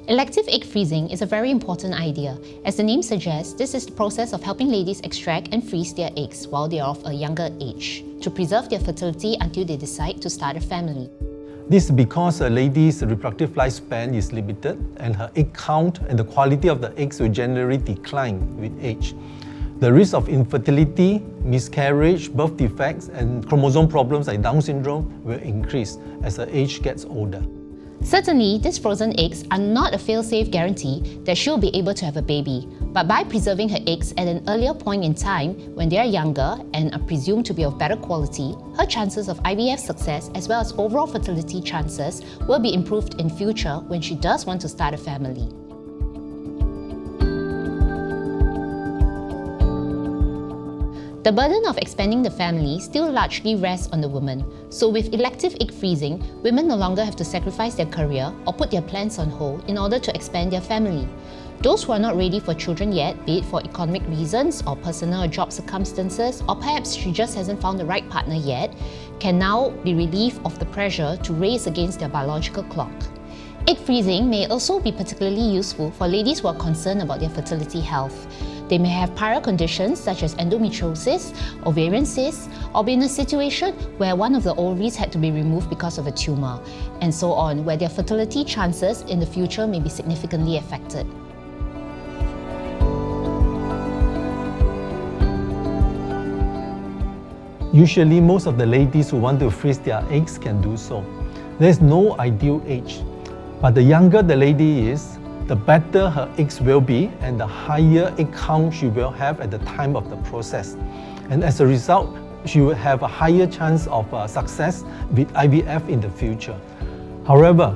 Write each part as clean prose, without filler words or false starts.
Elective egg freezing is a very important idea. As the name suggests, this is the process of helping ladies extract and freeze their eggs while they are of a younger age, to preserve their fertility until they decide to start a family. This is because a lady's reproductive lifespan is limited and her egg count and the quality of the eggs will generally decline with age. The risk of infertility, miscarriage, birth defects, and chromosome problems like Down syndrome will increase as her age gets older. Certainly, these frozen eggs are not a fail-safe guarantee that she'll be able to have a baby, but by preserving her eggs at an earlier point in time when they are younger and are presumed to be of better quality, her chances of IVF success as well as overall fertility chances will be improved in future when she does want to start a family. The burden of expanding the family still largely rests on the woman, so with elective egg freezing, women no longer have to sacrifice their career or put their plans on hold in order to expand their family. Those who are not ready for children yet, be it for economic reasons or personal or job circumstances, or perhaps she just hasn't found the right partner yet, can now be relieved of the pressure to race against their biological clock. Egg freezing may also be particularly useful for ladies who are concerned about their fertility health. They may have prior conditions such as endometriosis, ovarian cysts, or be in a situation where one of the ovaries had to be removed because of a tumor, and so on, where their fertility chances in the future may be significantly affected. Usually, most of the ladies who want to freeze their eggs can do so. There is no ideal age, but the younger the lady is, the better her eggs will be and the higher egg count she will have at the time of the process. And as a result, she will have a higher chance of success with IVF in the future. However,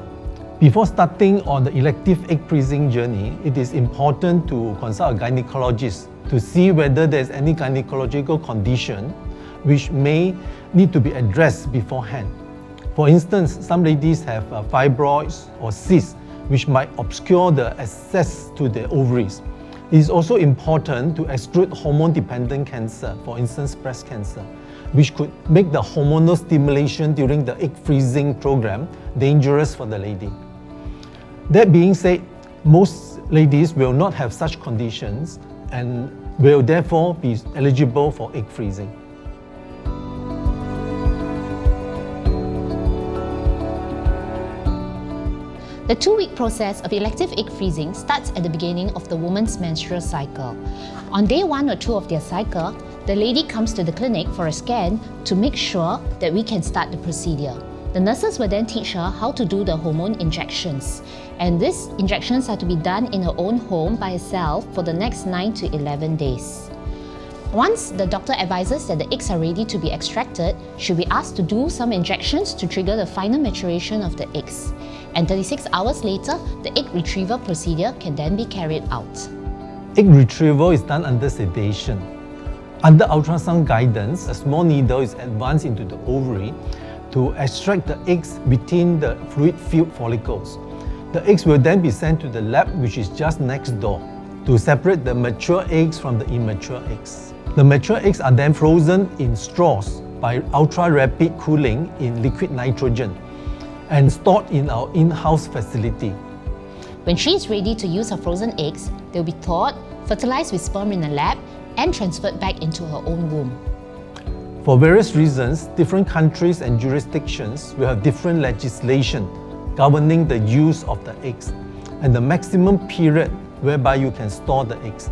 before starting on the elective egg freezing journey, it is important to consult a gynaecologist to see whether there is any gynecological condition which may need to be addressed beforehand. For instance, some ladies have fibroids or cysts which might obscure the access to the ovaries. It is also important to exclude hormone-dependent cancer, for instance breast cancer, which could make the hormonal stimulation during the egg freezing program dangerous for the lady. That being said, most ladies will not have such conditions and will therefore be eligible for egg freezing. The 2-week process of elective egg freezing starts at the beginning of the woman's menstrual cycle. On day 1 or 2 of their cycle, the lady comes to the clinic for a scan to make sure that we can start the procedure. The nurses will then teach her how to do the hormone injections, and these injections are to be done in her own home by herself for the next 9 to 11 days. Once the doctor advises that the eggs are ready to be extracted, she'll be asked to do some injections to trigger the final maturation of the eggs. And 36 hours later, the egg retrieval procedure can then be carried out. Egg retrieval is done under sedation. Under ultrasound guidance, a small needle is advanced into the ovary to extract the eggs between the fluid-filled follicles. The eggs will then be sent to the lab, which is just next door, to separate the mature eggs from the immature eggs. The mature eggs are then frozen in straws by ultra-rapid cooling in liquid nitrogen and stored in our in-house facility. When she is ready to use her frozen eggs, they'll be thawed, fertilized with sperm in a lab, and transferred back into her own womb. For various reasons, different countries and jurisdictions will have different legislation governing the use of the eggs and the maximum period whereby you can store the eggs.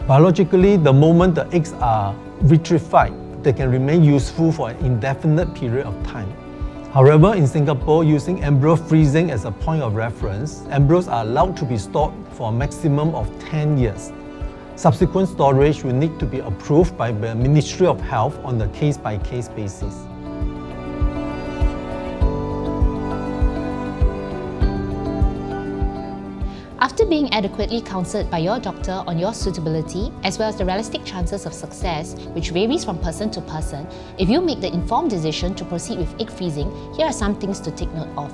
Biologically, the moment the eggs are vitrified, they can remain useful for an indefinite period of time. However, in Singapore, using embryo freezing as a point of reference, embryos are allowed to be stored for a maximum of 10 years. Subsequent storage will need to be approved by the Ministry of Health on a case-by-case basis. After being adequately counseled by your doctor on your suitability, as well as the realistic chances of success, which varies from person to person, if you make the informed decision to proceed with egg freezing, here are some things to take note of.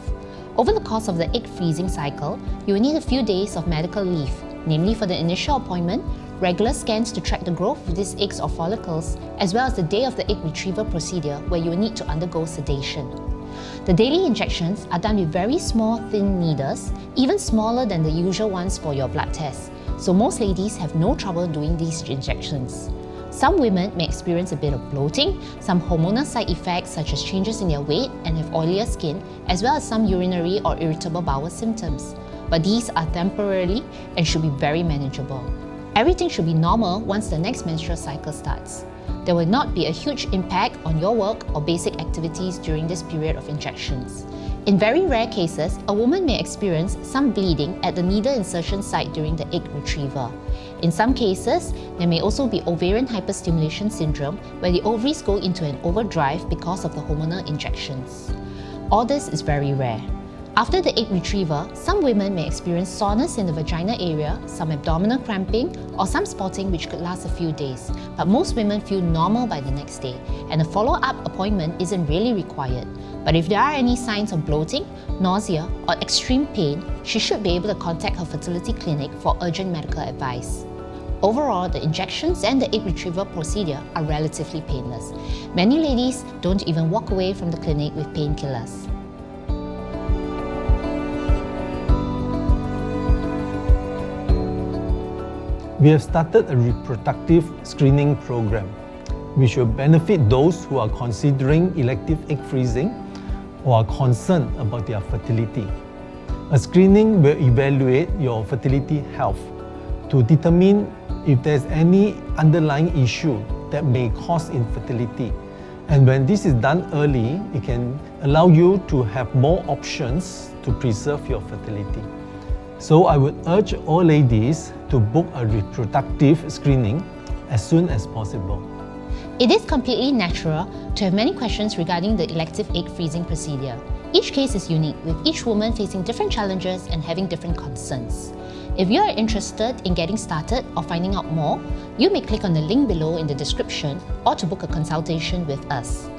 Over the course of the egg freezing cycle, you will need a few days of medical leave, namely for the initial appointment, regular scans to track the growth of these eggs or follicles, as well as the day of the egg retrieval procedure where you will need to undergo sedation. The daily injections are done with very small, thin needles, even smaller than the usual ones for your blood tests, so most ladies have no trouble doing these injections. Some women may experience a bit of bloating, some hormonal side effects such as changes in their weight and have oilier skin, as well as some urinary or irritable bowel symptoms. But these are temporarily and should be very manageable. Everything should be normal once the next menstrual cycle starts. There will not be a huge impact on your work or basic activities during this period of injections. In very rare cases, a woman may experience some bleeding at the needle insertion site during the egg retrieval. In some cases, there may also be ovarian hyperstimulation syndrome, where the ovaries go into an overdrive because of the hormonal injections. All this is very rare. After the egg retrieval, some women may experience soreness in the vagina area, some abdominal cramping, or some spotting which could last a few days. But most women feel normal by the next day, and a follow-up appointment isn't really required. But if there are any signs of bloating, nausea, or extreme pain, she should be able to contact her fertility clinic for urgent medical advice. Overall, the injections and the egg retrieval procedure are relatively painless. Many ladies don't even walk away from the clinic with painkillers. We have started a reproductive screening program, which will benefit those who are considering elective egg freezing or are concerned about their fertility. A screening will evaluate your fertility health to determine if there's any underlying issue that may cause infertility. And when this is done early, it can allow you to have more options to preserve your fertility. So I would urge all ladies to book a reproductive screening as soon as possible. It is completely natural to have many questions regarding the elective egg freezing procedure. Each case is unique, with each woman facing different challenges and having different concerns. If you are interested in getting started or finding out more, you may click on the link below in the description or to book a consultation with us.